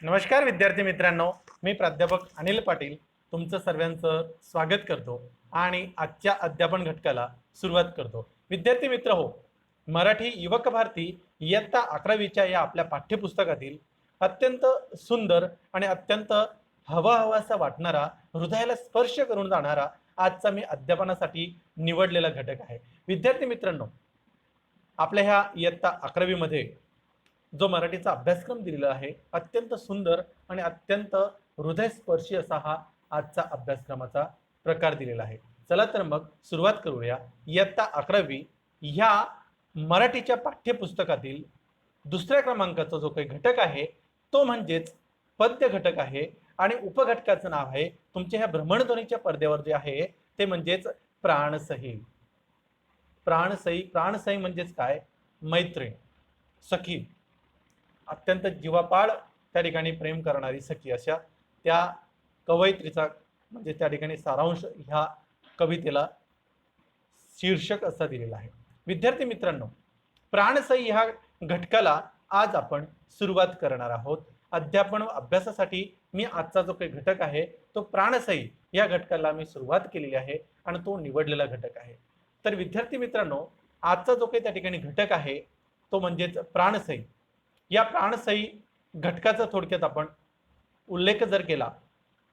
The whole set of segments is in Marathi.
नमस्कार विद्यार्थी मित्रांनो, मी प्राध्यापक अनिल पाटील तुमचं सर्वांचं स्वागत करतो आणि आजच्या अध्यापन घटकाला सुरुवात करतो. विद्यार्थी मित्र हो, मराठी युवक भारती इयत्ता 11वीच्या या आपल्या पाठ्यपुस्तकातील अत्यंत सुंदर आणि अत्यंत हवाहवासा वाटणारा, हृदयाला स्पर्श करून जाणारा आजचा मी अध्यापनासाठी निवडलेला घटक आहे. विद्यार्थी मित्रांनो, आपल्या ह्या इयत्ता 11वीमध्ये जो मराठीचा अभ्यासक्रम दिलेला आहे, अत्यंत सुंदर आणि अत्यंत हृदयस्पर्शी असा हा आजचा अभ्यासक्रमाचा प्रकार दिलेला आहे. चला तर मग सुरुवात करूया. इयत्ता 11वी ह्या मराठीच्या पाठ्यपुस्तकातील दुसऱ्या क्रमांकाचा जो काही घटक आहे तो म्हणजेच पद्य घटक आहे आणि उपघटकाचं नाव आहे तुमच्या ह्या भ्रमणध्वनीच्या पडद्यावर जे आहे ते म्हणजेच प्राणसही. प्राणसही म्हणजेच काय? मैत्रीण, सखी, अत्यंत जीवापाड त्या ठिकाणी प्रेम करणारी सखी, अशा त्या कवयित्रीचा म्हणजे त्या ठिकाणी सारांश ह्या कवितेला शीर्षक असा दिलेला आहे. विद्यार्थी मित्रांनो, प्राणसही ह्या घटकाला आज आपण सुरुवात करणार आहोत. अध्यापन अभ्यासासाठी मी आजचा जो काही घटक आहे तो प्राणसही या घटकाला मी सुरुवात केलेली आहे आणि तो निवडलेला घटक आहे. तर विद्यार्थी मित्रांनो, आजचा जो काही त्या ठिकाणी घटक आहे तो म्हणजेच प्राणसही. या प्राणसही घटकाचा थोडक्यात आपण उल्लेख जर केला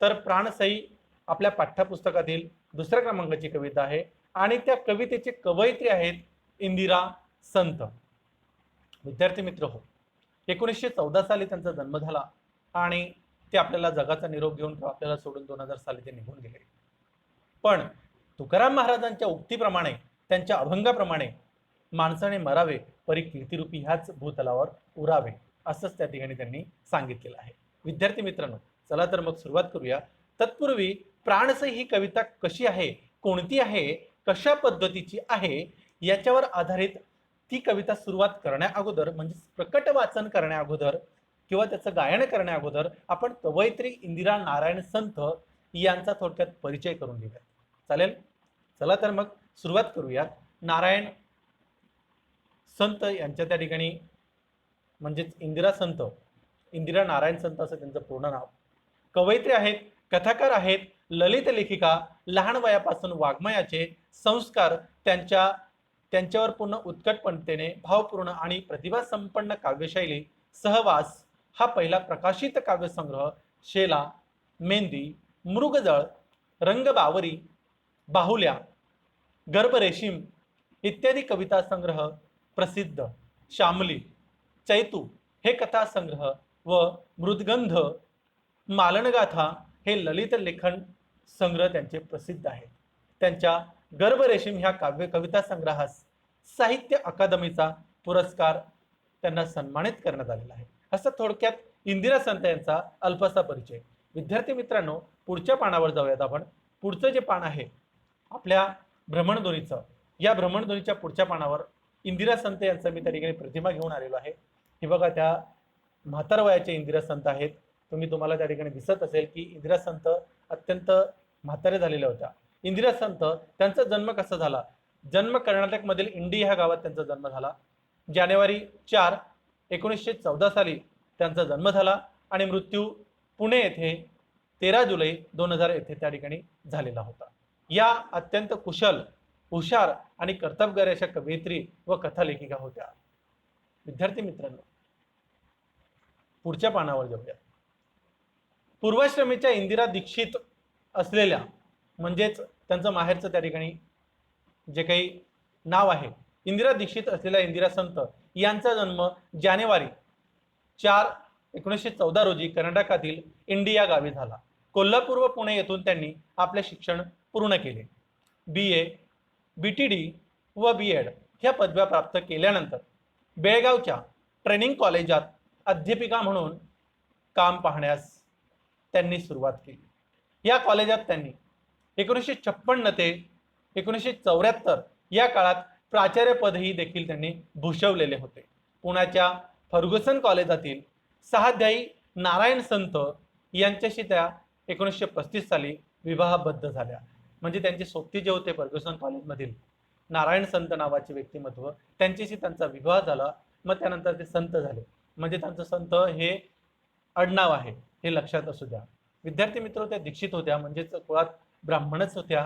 तर प्राणसही आपल्या पाठ्यपुस्तकातील दुसऱ्या क्रमांकाची कविता आहे आणि त्या कवितेचे कवयित्री आहेत इंदिरा संत. विद्यार्थी मित्र हो, 1914 साली त्यांचा जन्म झाला आणि ते आपल्याला जगाचा निरोप घेऊन आपल्याला सोडून 2000 साली ते निघून गेले. पण तुकाराम महाराजांच्या उक्तीप्रमाणे, त्यांच्या अभंगाप्रमाणे माणसाने मरावे परी कीर्तिरूपी ह्याच भूतलावर उरावे, असंच त्या ठिकाणी त्यांनी सांगितलेलं आहे. विद्यार्थी मित्रांनो, चला तर मग सुरुवात करूया. तत्पूर्वी प्राणसही ही कविता कशी आहे, कोणती आहे, कशा पद्धतीची आहे याच्यावर आधारित ती कविता सुरुवात करण्या अगोदर म्हणजे प्रकट वाचन करण्या अगोदर किंवा त्याचं गायन करण्या अगोदर आपण कवयित्री इंदिरा नारायण संत यांचा थोडक्यात परिचय करून घेऊयात. चालेल? चला तर मग सुरुवात करूया. नारायण संत यांच्या त्या ठिकाणी म्हणजेच इंदिरा संत, इंदिरा नारायण संत असं त्यांचं पूर्ण नाव. कवयित्री आहेत, कथाकार आहेत, ललित लेखिका. लहान वयापासून वाङ्मयाचे संस्कार त्यांच्यावर पूर्ण उत्कटपणतेने भावपूर्ण आणि प्रतिभासंपन्न काव्यशैली सहवास हा पहिला प्रकाशित काव्यसंग्रह शेला, मेंदी, मृगजळ, रंगबावरी, बाहुल्या, गर्भरेशीम इत्यादी कविता संग्रह प्रसिद्ध. श्यामली, चैतू हे कथासंग्रह व मृदगंध, मालनगाथा हे ललित लेखन संग्रह त्यांचे प्रसिद्ध आहेत. त्यांच्या गर्भरेशीम ह्या कविता संग्रहास साहित्य अकादमीचा पुरस्कार त्यांना सन्मानित करण्यात आलेला आहे. असं थोडक्यात इंदिरा संत यांचा अल्पसा परिचय. विद्यार्थी मित्रांनो, पुढच्या पानावर जाऊयात आपण. पुढचं जे पान आहे आपल्या भ्रमणध्वनीचं, या भ्रमणध्वनीच्या पुढच्या पानावर इंदिरा संत यांचा मी त्या ठिकाणी प्रतिमा घेऊन आलेलो आहे. हे बघा, त्या म्हातार वयाच्या इंदिरा संत आहेत. तुम्हाला त्या ठिकाणी दिसत असेल की इंदिरा संत अत्यंत म्हातारे झालेल्या होत्या. इंदिरा संत त्यांचा जन्म कसा झाला? जन्म कर्नाटकमधील इंडी ह्या गावात त्यांचा जन्म झाला. जानेवारी 4, 1914 साली त्यांचा जन्म झाला आणि मृत्यू पुणे येथे 13 जुलै 2000 येथे त्या ठिकाणी झालेला होता. या अत्यंत कुशल, हुशार आणि कर्तबगार अशा कवयित्री व कथालेखिका होत्या. विद्यार्थी मित्रांनो, पुढच्या पानावर जाऊया. पूर्वाश्रमीच्या इंदिरा दीक्षित असलेल्या म्हणजेच त्यांचं माहेरचं त्या ठिकाणी जे काही नाव आहे इंदिरा दीक्षित असलेल्या इंदिरा संत यांचा जन्म जानेवारी 4, 1914 रोजी कर्नाटकातील इंडी या गावी झाला. कोल्हापूर व पुणे येथून त्यांनी आपले शिक्षण पूर्ण केले. BA, BTD व BEd ह्या पदव्या प्राप्त केल्यानंतर बेळगावच्या ट्रेनिंग कॉलेजात अध्यापिका म्हणून काम पाहण्यास त्यांनी सुरुवात केली. या कॉलेजात त्यांनी 1956 ते 1974 या काळात प्राचार्यपदही देखील त्यांनी भूषवलेले होते. पुण्याच्या फर्ग्युसन कॉलेजातील सहाध्यायी नारायण संत यांच्याशी त्या 1935 साली विवाहबद्ध झाल्या. म्हणजे त्यांचे सोबती जे होते फर्ग्युसन कॉलेजमधील नारायण संत नावाचे व्यक्तिमत्व, त्यांच्याशी त्यांचा विवाह झाला. मग त्यानंतर ते संत झाले. म्हणजे त्यांचं संत हे आडनाव आहे हे लक्षात असू द्या. विद्यार्थी मित्र, त्या दीक्षित होत्या, म्हणजेच कुळात ब्राह्मणच होत्या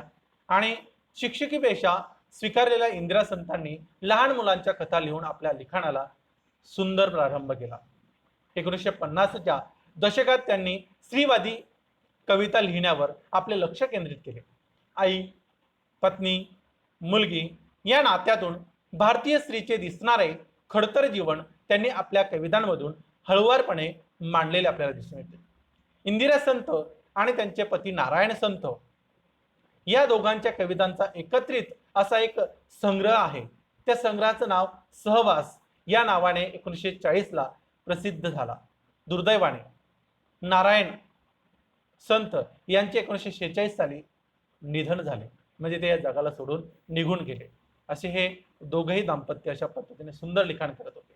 आणि शिक्षकी पेशा स्वीकारलेल्या इंदिरा संतांनी लहान मुलांच्या कथा लिहून आपल्या लिखाणाला सुंदर प्रारंभ केला. 1950च्या दशकात त्यांनी स्त्रीवादी कविता लिहिण्यावर आपले लक्ष केंद्रित केले. आई, पत्नी, मुलगी या नात्यातून भारतीय स्त्रीचे दिसणारे खडतर जीवन त्यांनी आपल्या कवितांमधून हळुवारपणे मांडलेले आपल्याला दिसून येते. इंदिरा संत आणि त्यांचे पती नारायण संत या दोघांच्या कवितांचा एकत्रित असा एक संग्रह आहे. त्या संग्रहाचं नाव सहवास या नावाने 1940ला प्रसिद्ध झाला. दुर्दैवाने नारायण संत यांचे 1946 साली निधन झाले, म्हणजे ते या जगाला सोडून निघून गेले. असे हे दोघेही दाम्पत्य अशा पद्धतीने सुंदर लिखाण करत होते.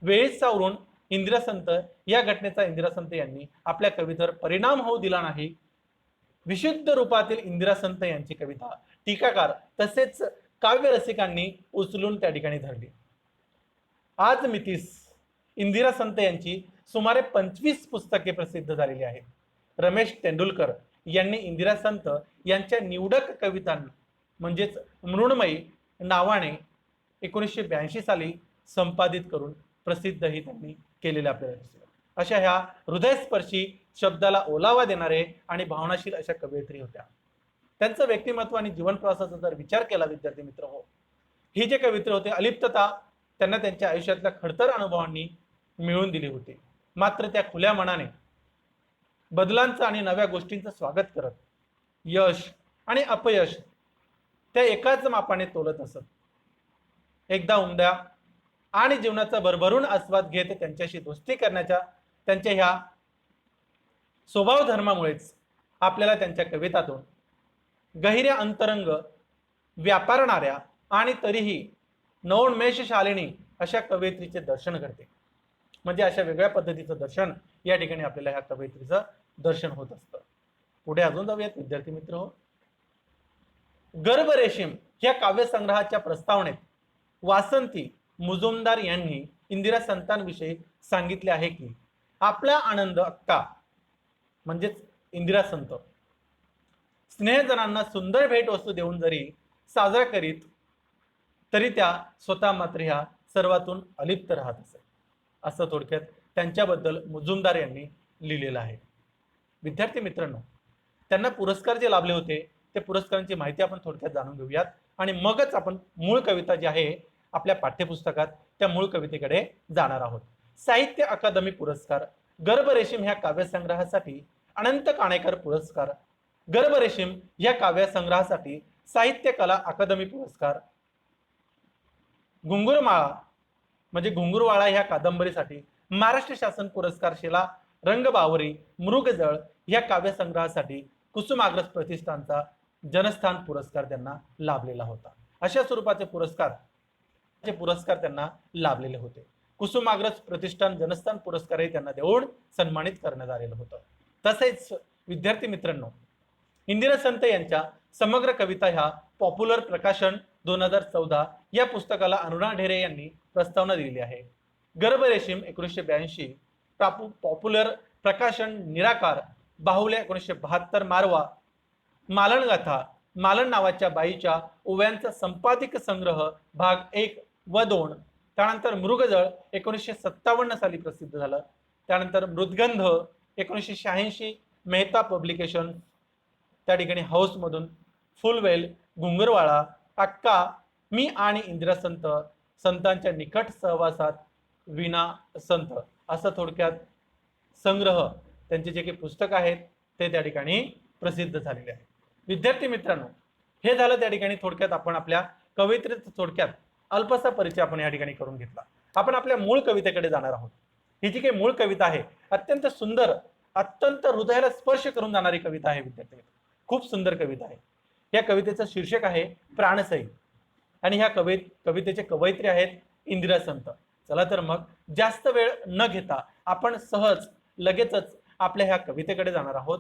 वेळीच सावरून इंदिरा संत या घटनेचा इंदिरा संत यांनी आपल्या कवितेवर परिणाम होऊ दिला नाही. विशुद्ध रूपातील इंदिरा संत यांची कविता टीकाकार तसेच काव्य रसिकांनी उचलून त्या ठिकाणी धरली. आज मितीस इंदिरा संत यांची सुमारे 25 पुस्तके प्रसिद्ध झालेली आहेत. रमेश तेंडुलकर यांनी इंदिरा संत यांच्या निवडक कवितांना म्हणजेच मृण्मयी नावाने 1982 साली संपादित करून प्रसिद्धही त्यांनी केलेले आपल्याला दिसले. अशा ह्या हृदयस्पर्शी शब्दाला ओलावा देणारे आणि भावनाशील अशा कवयित्री होत्या. त्यांचं व्यक्तिमत्व आणि जीवन प्रवासाचा जर विचार केला विद्यार्थी मित्र हो, ही जे कवयित्री होते अलिप्तता त्यांना त्यांच्या आयुष्यातल्या खडतर अनुभवांनी मिळवून दिली होती. मात्र त्या खुल्या मनाने बदलांचं आणि नव्या गोष्टींचं स्वागत करत यश आणि अपयश त्या एकाच मापाने तोलत असत. एकदा उमद्या आणि जीवनाचा भरभरून आस्वाद घेत त्यांच्याशी दोस्ती करण्याच्या त्यांच्या ह्या स्वभाव धर्मामुळेच आपल्याला त्यांच्या कवितातून गहिऱ्या अंतरंग व्यापारणाऱ्या आणि तरीही नवोन्मेषशालिनी अशा कवयित्रीचे दर्शन घडते. म्हणजे अशा वेगळ्या पद्धतीचं दर्शन या ठिकाणी आपल्याला ह्या कवयित्रीचं दर्शन होत असतं. पुढे अजून जाऊयात विद्यार्थी मित्र हो. गर्भ रेशीम या काव्यसंग्रहाच्या प्रस्तावनेत वासंती मुजुमदार यांनी इंदिरा संतांविषयी सांगितले आहे की आपला आनंद अक्का म्हणजेच इंदिरा संत स्नेहजनांना सुंदर भेटवस्तू देऊन जरी साजरा करीत तरी त्या स्वतः मात्र ह्या सर्वातून अलिप्त राहत असे. असं थोडक्यात त्यांच्याबद्दल मुजुमदार यांनी लिहिलेलं आहे. विद्यार्थी मित्रांनो, त्यांना पुरस्कार जे लाभले होते ते पुरस्कारांची माहिती आपण थोडक्यात जाणून घेऊयात आणि मगच आपण मूळ कविता जी आहे आपल्या पाठ्यपुस्तकात त्या मूळ कवितेकडे जाणार आहोत. साहित्य अकादमी पुरस्कार, गर्भरेशीम ह्या काव्यसंग्रहासाठी अनंत काणेकर पुरस्कार, गर्भरेशीम या काव्यसंग्रहासाठी साहित्य कला अकादमी पुरस्कार, घुंगुरमाळा म्हणजे घुंगुरवाळा ह्या कादंबरीसाठी महाराष्ट्र शासन पुरस्कार, शिला रंगबावरी मृगजळ या काव्यसंग्रहासाठी कुसुमाग्रज प्रतिष्ठानचा जनस्थान पुरस्कार त्यांना लाभलेला होता. अशा स्वरूपाचे पुरस्कार त्यांना लाभलेले होते. कुसुमाग्रज प्रतिष्ठान जनस्थान पुरस्कारही त्यांना देऊन सन्मानित करण्यात आलेलं होतं. तसेच विद्यार्थी मित्रांनो, इंदिरा संत यांच्या समग्र कविता ह्या पॉप्युलर प्रकाशन 2014 या पुस्तकाला अनुराग ढेरे यांनी प्रस्तावना दिलेली आहे. गर्भरेशीम 1982, पॉप्युलर प्रकाशन निराकार, बाहुल्या 1972, मारवा, मालनगाथा, मालन नावाच्या बाईच्या ओव्यांचा संपादिक संग्रह भाग 1 व 2, त्यानंतर मृगजळ 1957 साली प्रसिद्ध झालं. त्यानंतर मृदगंध 1986 मेहता पब्लिकेशन त्या ठिकाणी हाऊसमधून, फुलवेल, घुंगरवाळा, अक्का, मी आणि इंदिरा संत, संतांच्या निकट सहवासात, विना संत, असं थोडक्यात संग्रह त्यांचे जे काही पुस्तक आहेत ते त्या ठिकाणी प्रसिद्ध झालेले आहे. विद्यार्थी मित्रांनो, हे झालं त्या ठिकाणी थोडक्यात आपण आपल्या कवितेचा थोडक्यात अल्पसा परिचय आपण या ठिकाणी करून घेतला. आपण आपल्या मूळ कवितेकडे जाणार आहोत. ही जी काही मूळ कविता आहे अत्यंत सुंदर, अत्यंत हृदयाला स्पर्श करून जाणारी कविता आहे विद्यार्थी मित्र. खूप सुंदर कविता आहे. या कवितेचं शीर्षक आहे प्राणसई आणि ह्या कवितेचे कवयित्री आहेत इंदिरा संत. चला तर मग जास्त वेळ न घेता आपण सहज लगेचच आपल्या ह्या कवितेकडे जाणार आहोत.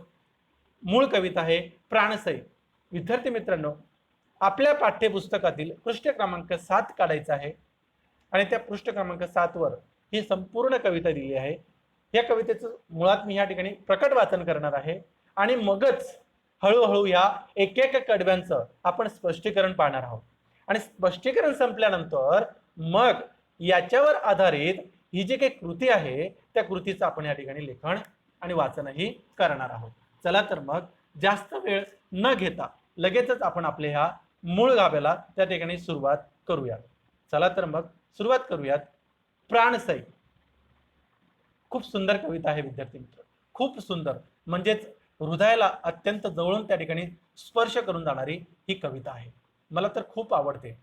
मूळ कविता आहे प्राणसई. विद्यार्थी मित्रांनो, आपल्या पाठ्यपुस्तकातील पृष्ठ क्रमांक 7 काढायचा आहे आणि त्या पृष्ठ क्रमांक 7 वर ही संपूर्ण कविता दिली आहे. या कवितेचं मुळात मी या ठिकाणी प्रकट वाचन करणार आहे आणि मगच हळूहळू या एक एक कडव्यांचं आपण स्पष्टीकरण पाहणार आहोत आणि स्पष्टीकरण संपल्यानंतर मग याच्यावर आधारित ही जी काही कृती आहे त्या कृतीचं आपण या ठिकाणी लेखन आणि वाचनही करणार आहोत. चला तर मग जास्त वेळ न घेता लगेचच आपण आपल्या ह्या मूळ गाभ्याला त्या ठिकाणी सुरुवात करूयात. चला तर मग सुरुवात करूयात. प्राणसई खूप सुंदर कविता आहे विद्यार्थी मित्र, खूप सुंदर, म्हणजेच हृदयाला अत्यंत जवळून त्या ठिकाणी स्पर्श करून जाणारी ही कविता आहे. मला तर खूप आवडते.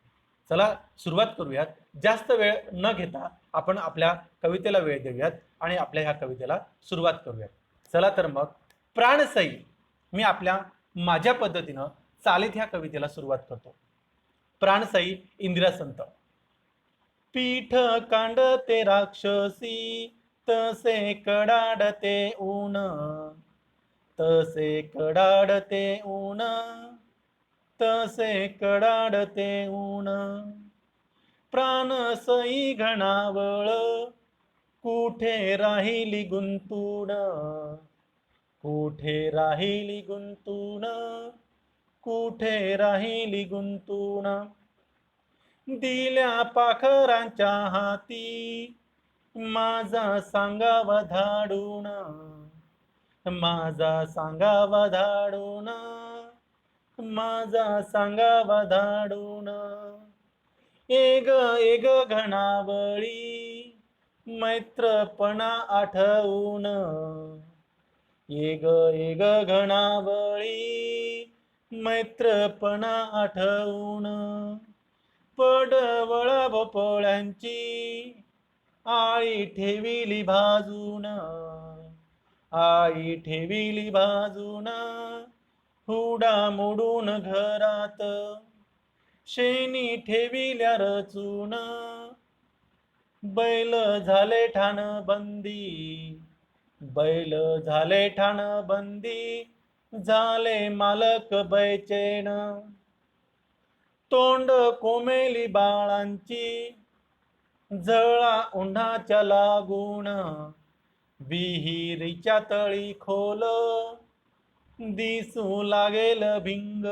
चला सुरुवात करूयात. जास्त वेळ न घेता आपण आपल्या कवितेला वेळ देऊयात आणि आपल्या ह्या कवितेला सुरुवात करूयात. चला तर मग प्राणसई मी माझ्या पद्धतीनं चालीत ह्या कवितेला सुरुवात करतो. प्राणसई इंदिरा संत. पीठ कांडते राक्षसी तसे कडाडते ऊन, तसे कडाडते ऊन, तसे कडाडते ऊन. प्राणसई घणावळ कुठे राहिली गुंतून, कुठे राहिली गुंतून, कुठे राहिली गुंतून. दिल्या पाखरांच्या हाती माझा सांगावा धाडून, माझा सांगावा धाडून, माझा सांगावा धाडून. एग एग घणावळी मैत्रपणा आठवून, एग एग घणावळी मैत्रपणा आठवून. पडवळ भोपळ्यांची आळी ठेविली भाजून, आळी ठेविली भाजून. हुडा मोडून घरात शेणी ठेविल्या रचून. बैल झाले ठाण बंदी, बैल झाले ठाण बंदी, झाले मालक बैचेन. तोंड कोमेली बाळांची जळा उन्हाच्या लागून, विहिरीच्या तळी खोल दिसू लागेल भिंग,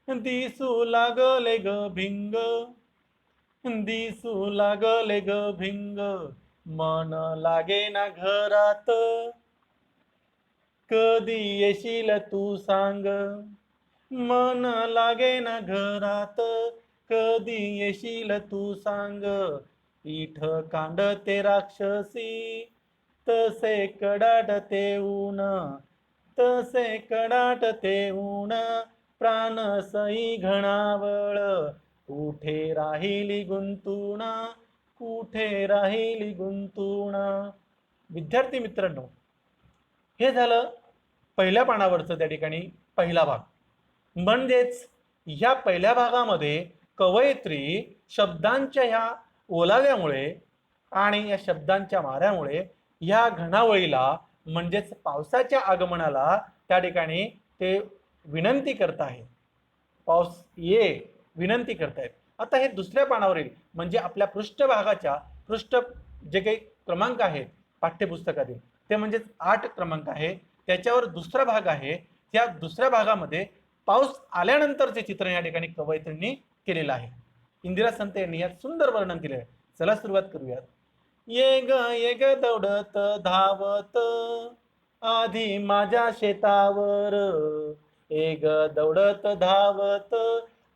दिसू लागले ग भिंग, दिसू लागले ग भिंग. मन लागे ना घरात कधी येशील तू सांग, मन लागे ना घरात कधी येशील तू सांग. पीठ कांडते राक्षसी तसे कडाडते ऊन, तसे कडाडते ऊन. प्राणसई घणावळ कुठे राहिली गुंतूण, कुठे राहिली गुंतूण. विद्यार्थी मित्रांनो, हे झालं पहिल्या पानावरचं त्या ठिकाणी पहिला भाग. म्हणजेच ह्या पहिल्या भागामध्ये कवयित्री शब्दांच्या ह्या ओलाव्यामुळे आणि या शब्दांच्या माऱ्यामुळे ह्या घणावळीला म्हणजेच पावसाच्या आगमनाला त्या ठिकाणी ते विनंती करत आहे. पाऊस ये विनंती करतायत. आता हे दुसऱ्या पानावरील म्हणजे आपल्या पृष्ठभागाच्या जे काही क्रमांक आहेत पाठ्यपुस्तकातील ते म्हणजेच 8 क्रमांक आहे, त्याच्यावर दुसरा भाग आहे. त्या दुसऱ्या भागामध्ये पाऊस आल्यानंतरचे चित्रण या ठिकाणी कवयित्रींनी केलेलं आहे. इंदिरा संत यांनी यात सुंदर वर्णन केले आहे. चला सुरुवात करूयात. ये ग दौडत धावत आधी माझ्या शेतावर, ये ग दौडत धावत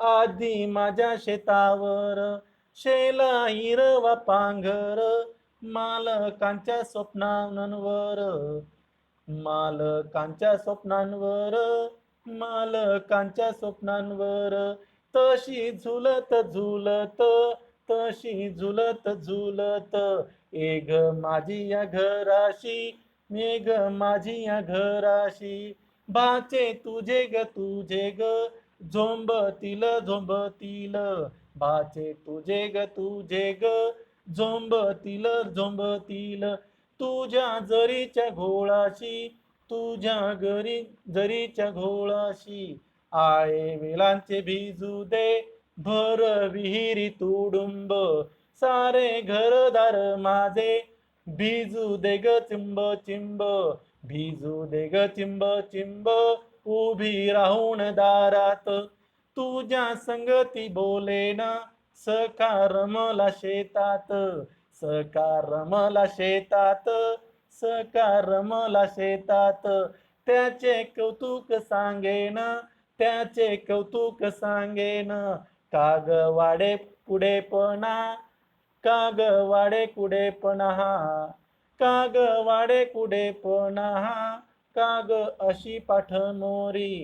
आधी माझ्या शेतावर. शेला हिरवा पांघर मालकांच्या स्वप्नांवर, मालकांच्या स्वप्नांवर, मालकांच्या स्वप्नांवर. तशी झुलत झुलत, तशी झुलत झुलत एग माझी या घराशी, मेघ माझी या घराशी. भाचे तुझे ग झोंबतील झोंबतील, भाचे तुझे ग झोंबतील झोंबतील. तुझ्या जरीच्या घोळाशी, तुझ्या जरीच्या घोळाशी. आळे वेलांचे भिजू दे भर विहिरी तुडुंब, सारे घरदार माझे भिजू दे ग चिंब चिंब, भिजू दे ग चिंब चिंब, उभी राहून दारात, तुझ्या संगती बोलेन, सखा रमला शेतात, सखा रमला शेतात, सखा रमला शेतात, त्याचे कौतुक सांगेन, त्याचे कौतुक सांगेन, काग वाडे पुढेपणा, काग वाडे कुडेपणा, काग वाडे कुडेपणा, काग अशी पाठ मोरी,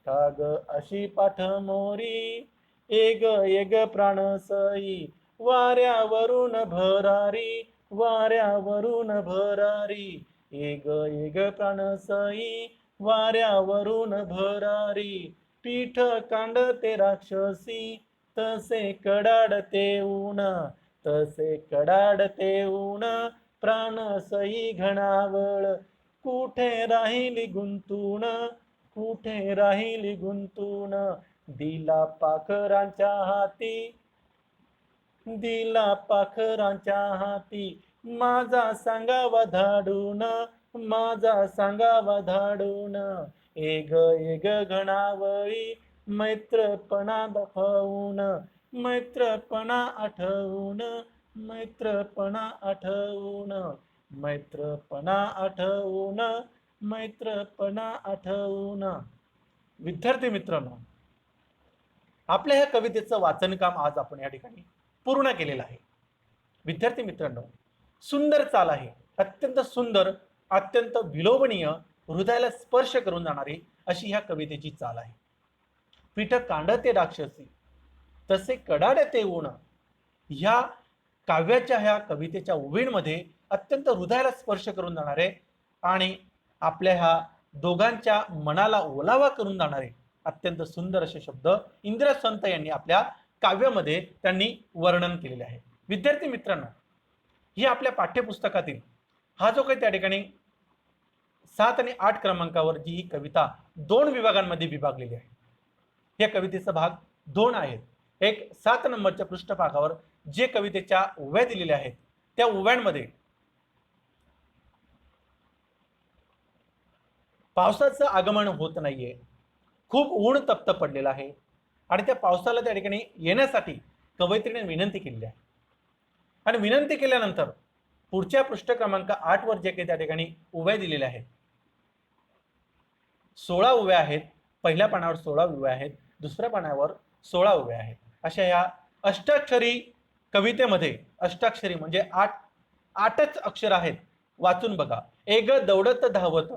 काग अशी पाठ मोरी, एग एग प्राणसई, वाऱ्यावरून भरारी, वाऱ्यावरून भरारी, एग एग प्राणसई, वाऱ्यावरून भरारी, पीठ कांडते राक्षसी, तसे कडाडते ऊन, तसे कडाडते ऊन, प्राणसई घणावळ, कुठे राहिली गुंतून, कुठे राहिली गुंतून, दिला पाखरांच्या हाती, दिला पाखरांच्या हाती, माझा सांगावा धाडून, माझा सांगावा धाडून, एग एग घणावळी, मैत्रपणा दाखवून, मैत्रपणा आठवून, मैत्रपणा आठवून, मैत्रपणा आठवून, मैत्रपणा आठवून. विद्यार्थी मित्रांनो, आपल्या ह्या कवितेचं वाचन काम आज आपण या ठिकाणी पूर्ण केलेलं आहे. विद्यार्थी मित्रांनो, सुंदर चाल आहे, अत्यंत सुंदर, अत्यंत विलोभनीय, हृदयाला स्पर्श करून जाणारी अशी ह्या कवितेची चाल आहे. पीठ कांडते राक्षसी, तसे कडाडते ऊन, ह्या काव्याच्या ह्या कवितेच्या ओवींमध्ये अत्यंत हृदयाला स्पर्श करून जाणारे आणि आपल्या ह्या दोघांच्या मनाला ओलावा करून जाणारे अत्यंत सुंदर असे शब्द इंदिरा संत यांनी आपल्या काव्यामध्ये त्यांनी वर्णन केलेले आहे. विद्यार्थी मित्रांनो, ही आपल्या पाठ्यपुस्तकातील हा जो काही त्या ठिकाणी 7 आणि 8 क्रमांकावर जी ही कविता 2 विभागांमध्ये विभागलेली आहे. या कवितेचा भाग 2 आहेत. एक 7 नंबरच्या पृष्ठभागावर जे कवितेच्या ओव्या दिलेल्या आहेत त्या ओव्यांमध्ये पावसाचं आगमन होत नाहीये, खूप ऊन तप्त पडलेलं आहे आणि त्या पावसाला त्या ठिकाणी येण्यासाठी कवयित्रीने विनंती केलेली आहे. आणि विनंती केल्यानंतर पुढच्या पृष्ठ क्रमांक 8 वर जे काही त्या ठिकाणी ओव्या दिलेल्या आहेत, 16 ओव्या आहेत. पहिल्या पानावर 16 ओव्या आहेत, दुसऱ्या पानावर 16 ओव्या आहेत. अशा या अष्टाक्षरी कवितेमध्ये अष्टाक्षरी म्हणजे 8च अक्षर आहेत. वाचून बघा. एग दौडत धावत,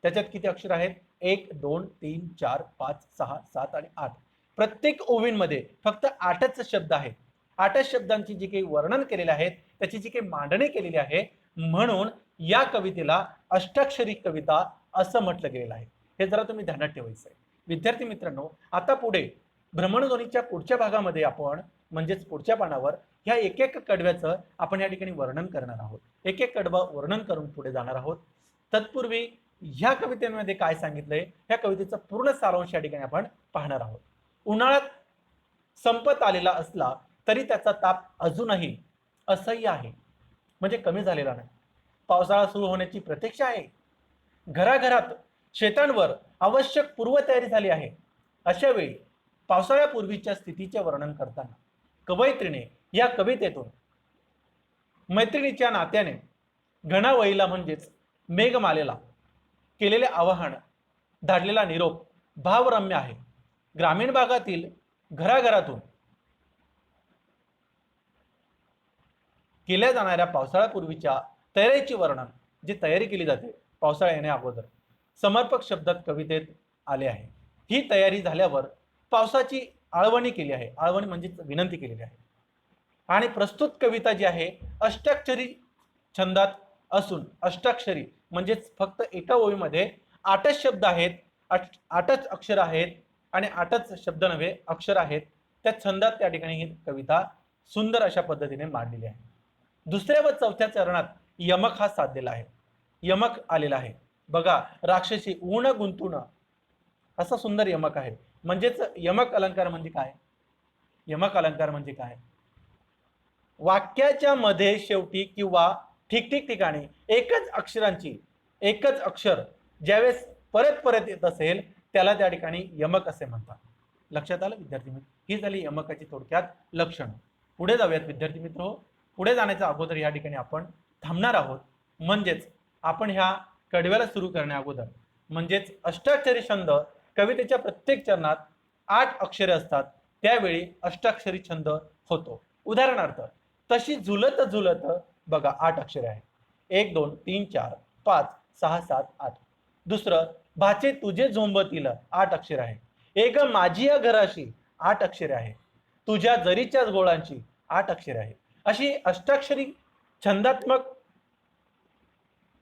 त्याच्यात किती अक्षर आहेत? 1 2 3 4 5 6 7 आणि 8. प्रत्येक ओवींमध्ये फक्त 8च शब्द आहेत. 8च शब्दांची जी काही वर्णन केलेले आहेत, त्याची जी काही मांडणी केलेली आहे, म्हणून या कवितेला अष्टाक्षरी कविता असं म्हटलं गेलेलं आहे. हे जरा तुम्ही ध्यानात ठेवायचं आहे. विद्यार्थी मित्रांनो, आता पुढे भ्रमणध्वनीच्या पुढच्या भागामध्ये आपण म्हणजेच पुढच्या पानावर ह्या एक एक कडव्याचं आपण या ठिकाणी वर्णन करणार आहोत. एक एक कडवं वर्णन करून पुढे जाणार आहोत. तत्पूर्वी ह्या कवितेमध्ये काय सांगितलंय, ह्या कवितेचा पूर्ण सारांश या ठिकाणी आपण पाहणार आहोत. उन्हाळ्यात संपत आलेला असला तरी त्याचा ताप अजूनही असह्य आहे, म्हणजे कमी झालेला नाही. पावसाळा सुरू होण्याची प्रतीक्षा आहे. घराघरात शेतांवर आवश्यक पूर्वतयारी झाली आहे. अशा वेळी पावसाळ्यापूर्वीच्या स्थितीचे वर्णन करताना कवयित्रीने या कवितेतून मैत्रिणीच्या नात्याने घणावळीला म्हणजेच मेघमालेला केलेले आवाहन, धाडलेला निरोप भावरम्य आहे. ग्रामीण भागातील घराघरातून केल्या जाणाऱ्या पावसाळ्यापूर्वीच्या तयारीची वर्णन, जी तयारी केली जाते पावसाळा येण्या अगोदर, समर्पक शब्दात कवितेत आले आहे. ही तयारी झाल्यावर पावसाची आळवणी केली आहे. आळवणी म्हणजे विनंती केलेली आहे. आणि प्रस्तुत कविता जी आहे अष्टाक्षरी छंदात असून, अष्टाक्षरी म्हणजेच फक्त एका ओळीमध्ये 8च शब्द आहेत, 8च अक्षर आहेत आणि 8च शब्द नव्हे अक्षर आहेत. त्या छंदात त्या ठिकाणी ही कविता सुंदर अशा पद्धतीने मांडलेली आहे. दुसऱ्या व चौथ्या चरणात यमक हा साधलेला आहे. यमक आलेला आहे. बघा, राक्षसी ऊन गुंतून असा सुंदर यमक आहे. म्हणजेच यमक अलंकार म्हणजे काय? यमक अलंकार म्हणजे काय? वाक्याच्या मध्ये शेवटी किंवा ठिकठिक ठिकाणी एकच अक्षर ज्यावेळेस परत परत येत असेल त्याला त्या ठिकाणी यमक असे म्हणतात. लक्षात आलं विद्यार्थी मित्र? ही झाली यमकाची थोडक्यात लक्षण. पुढे जाऊयात विद्यार्थी मित्र. पुढे जाण्याच्या अगोदर या ठिकाणी आपण थांबणार आहोत. म्हणजेच आपण ह्या कडव्याला सुरू करण्या अगोदर म्हणजेच अष्टाक्षरी छंद कवितेच्या प्रत्येक चरणात 8 अक्षरे असतात, त्यावेळी अष्टाक्षरी छंद होतो. उदाहरणार्थ तशी झुलत झुलत बघा 8 अक्षरे आहेत. 1 2 3 4 5 6 7 8. दुसरं भाचे तुझे झोंबतील 8 अक्षरे आहे. एक माझी या घराशी 8 अक्षरे आहे. तुझ्या जरीच्याच गोळांची 8 अक्षरे आहे. अशी अष्टाक्षरी छंदात्मक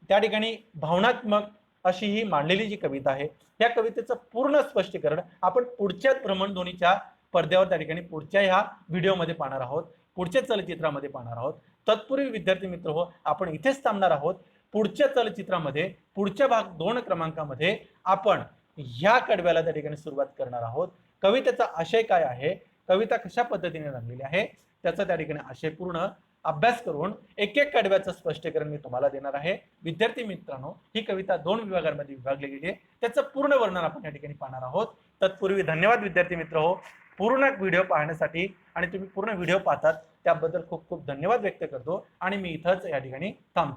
त्या ठिकाणी भावनात्मक अशी ही मांडलेली जी कविता आहे, या कवितेचं पूर्ण स्पष्टीकरण आपण पुढच्या भ्रमणध्वनीच्या पडद्यावर त्या ठिकाणी पुढच्या ह्या व्हिडिओमध्ये पाहणार आहोत, पुढच्या चलचित्रामध्ये पाहणार आहोत. तत्पूर्वी विद्यार्थी मित्र हो, आपण इथेच थांबणार आहोत. पुढच्या चलचित्रामध्ये पुढच्या भाग 2 क्रमांकामध्ये आपण ह्या कडव्याला त्या ठिकाणी सुरुवात करणार आहोत. कवितेचा आशय काय आहे, कविता कशा पद्धतीने रंगलेली आहे, त्याचा त्या ठिकाणी आशय पूर्ण अभ्यास करून एक एक कडव्याचं स्पष्टीकरण मी तुम्हाला देणार आहे. विद्यार्थी मित्रांनो, ही कविता 2 विभागांमध्ये विभागली गेली आहे. त्याचं पूर्ण वर्णन आपण या ठिकाणी पाहणार आहोत. तत्पूर्वी धन्यवाद विद्यार्थी मित्र हो, पूर्ण व्हिडिओ पाहण्यासाठी आणि तुम्ही पूर्ण व्हिडिओ पाहतात त्याबद्दल खूप खूप धन्यवाद व्यक्त करतो आणि मी इथंच या ठिकाणी थांबतो.